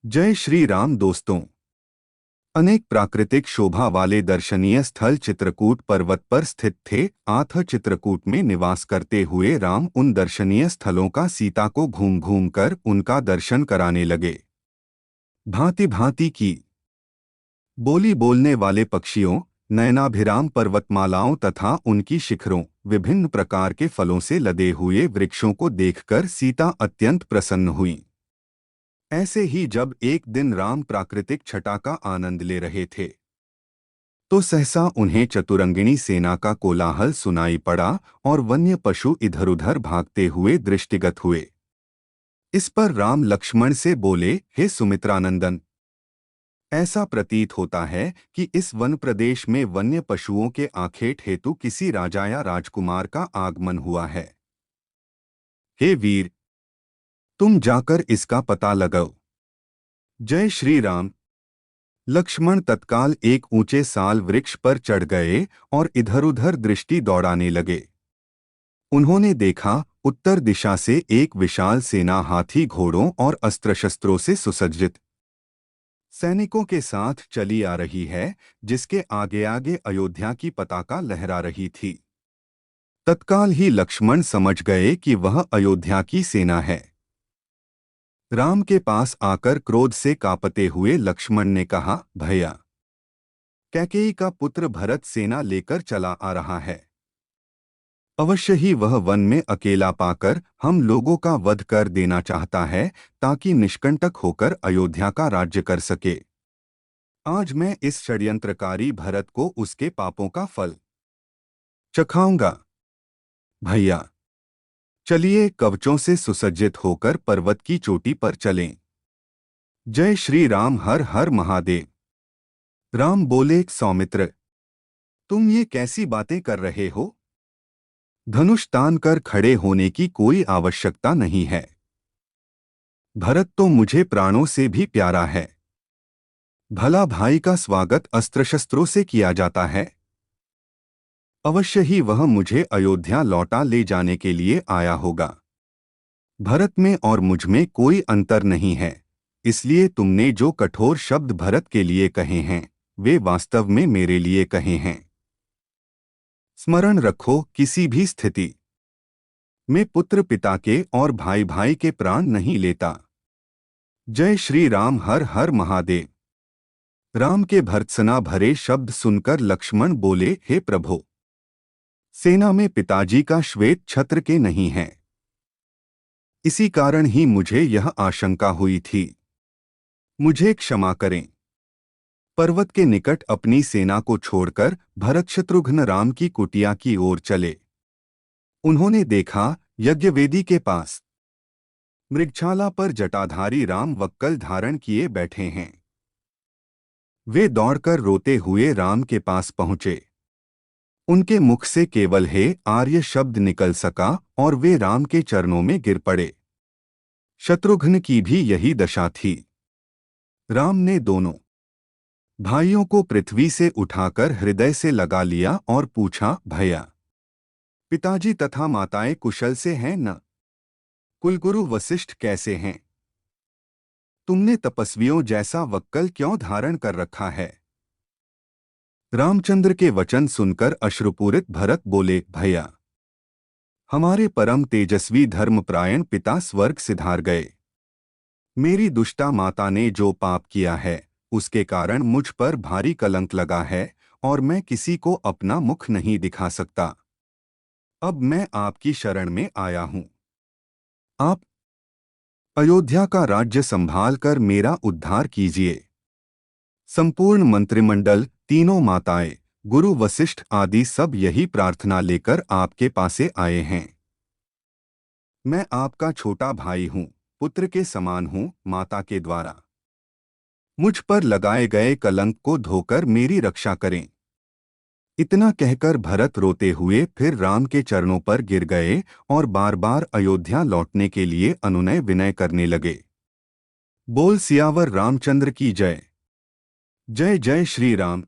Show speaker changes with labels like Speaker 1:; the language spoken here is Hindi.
Speaker 1: जय श्री राम दोस्तों। अनेक प्राकृतिक शोभा वाले दर्शनीय स्थल चित्रकूट पर्वत पर स्थित थे। आथ चित्रकूट में निवास करते हुए राम उन दर्शनीय स्थलों का सीता को घूम घूम कर उनका दर्शन कराने लगे। भांति भांति की बोली बोलने वाले पक्षियों, नयनाभिराम पर्वतमालाओं तथा उनकी शिखरों, विभिन्न प्रकार के फलों से लदे हुए वृक्षों को देखकर सीता अत्यंत प्रसन्न हुई। ऐसे ही जब एक दिन राम प्राकृतिक छटा का आनंद ले रहे थे तो सहसा उन्हें चतुरंगिणी सेना का कोलाहल सुनाई पड़ा और वन्य पशु इधर-उधर भागते हुए दृष्टिगत हुए। इस पर राम लक्ष्मण से बोले, हे सुमित्रानंदन, ऐसा प्रतीत होता है कि इस वन प्रदेश में वन्य पशुओं के आखेट हेतु किसी राजा या राजकुमार का आगमन हुआ है। हे वीर, तुम जाकर इसका पता लगाओ। जय श्री राम। लक्ष्मण तत्काल एक ऊंचे साल वृक्ष पर चढ़ गए और इधर-उधर दृष्टि दौड़ाने लगे। उन्होंने देखा, उत्तर दिशा से एक विशाल सेना हाथी घोड़ों और अस्त्र शस्त्रों से सुसज्जित सैनिकों के साथ चली आ रही है, जिसके आगे आगे अयोध्या की पताका लहरा रही थी। तत्काल ही लक्ष्मण समझ गए कि वह अयोध्या की सेना है। राम के पास आकर क्रोध से कांपते हुए लक्ष्मण ने कहा, भैया, कैकेयी का पुत्र भरत सेना लेकर चला आ रहा है। अवश्य ही वह वन में अकेला पाकर हम लोगों का वध कर देना चाहता है, ताकि निष्कंटक होकर अयोध्या का राज्य कर सके। आज मैं इस षड्यंत्रकारी भरत को उसके पापों का फल चखाऊंगा। भैया, चलिए कवचों से सुसज्जित होकर पर्वत की चोटी पर चलें। जय श्री राम। हर हर महादेव। राम बोले, सौमित्र, तुम ये कैसी बातें कर रहे हो? धनुष तान कर खड़े होने की कोई आवश्यकता नहीं है। भरत तो मुझे प्राणों से भी प्यारा है। भला भाई का स्वागत अस्त्र शस्त्रों से किया जाता है। अवश्य ही वह मुझे अयोध्या लौटा ले जाने के लिए आया होगा। भरत में और मुझ में कोई अंतर नहीं है, इसलिए तुमने जो कठोर शब्द भरत के लिए कहे हैं, वे वास्तव में मेरे लिए कहे हैं। स्मरण रखो, किसी भी स्थिति में पुत्र पिता के और भाई भाई के प्राण नहीं लेता। जय श्री राम। हर हर महादेव। राम के भर्त्सना भरे शब्द सुनकर लक्ष्मण बोले, हे प्रभु, सेना में पिताजी का श्वेत छत्र के नहीं है। इसी कारण ही मुझे यह आशंका हुई थी। मुझे क्षमा करें। पर्वत के निकट अपनी सेना को छोड़कर भरत शत्रुघ्न राम की कुटिया की ओर चले। उन्होंने देखा, यज्ञवेदी के पास मृगछाला पर जटाधारी राम वक्कल धारण किए बैठे हैं। वे दौड़कर रोते हुए राम के पास पहुंचे। उनके मुख से केवल हे आर्य शब्द निकल सका और वे राम के चरणों में गिर पड़े। शत्रुघ्न की भी यही दशा थी। राम ने दोनों भाइयों को पृथ्वी से उठाकर हृदय से लगा लिया और पूछा, भैया, पिताजी तथा माताएं कुशल से हैं न? कुलगुरु वशिष्ठ कैसे हैं? तुमने तपस्वियों जैसा वक्कल क्यों धारण कर रखा है? रामचंद्र के वचन सुनकर अश्रुपूरित भरत बोले, भैया, हमारे परम तेजस्वी धर्मपरायण पिता स्वर्ग सिधार गए। मेरी दुष्टा माता ने जो पाप किया है, उसके कारण मुझ पर भारी कलंक लगा है और मैं किसी को अपना मुख नहीं दिखा सकता। अब मैं आपकी शरण में आया हूं। आप अयोध्या का राज्य संभाल कर मेरा उद्धार कीजिए। संपूर्ण मंत्रिमंडल, तीनों माताएं, गुरु वशिष्ठ आदि सब यही प्रार्थना लेकर आपके पासे आए हैं। मैं आपका छोटा भाई हूं, पुत्र के समान हूं, माता के द्वारा मुझ पर लगाए गए कलंक को धोकर मेरी रक्षा करें। इतना कहकर भरत रोते हुए फिर राम के चरणों पर गिर गए और बार बार अयोध्या लौटने के लिए अनुनय विनय करने लगे। बोल सियावर रामचंद्र की जय। जय जय श्री राम।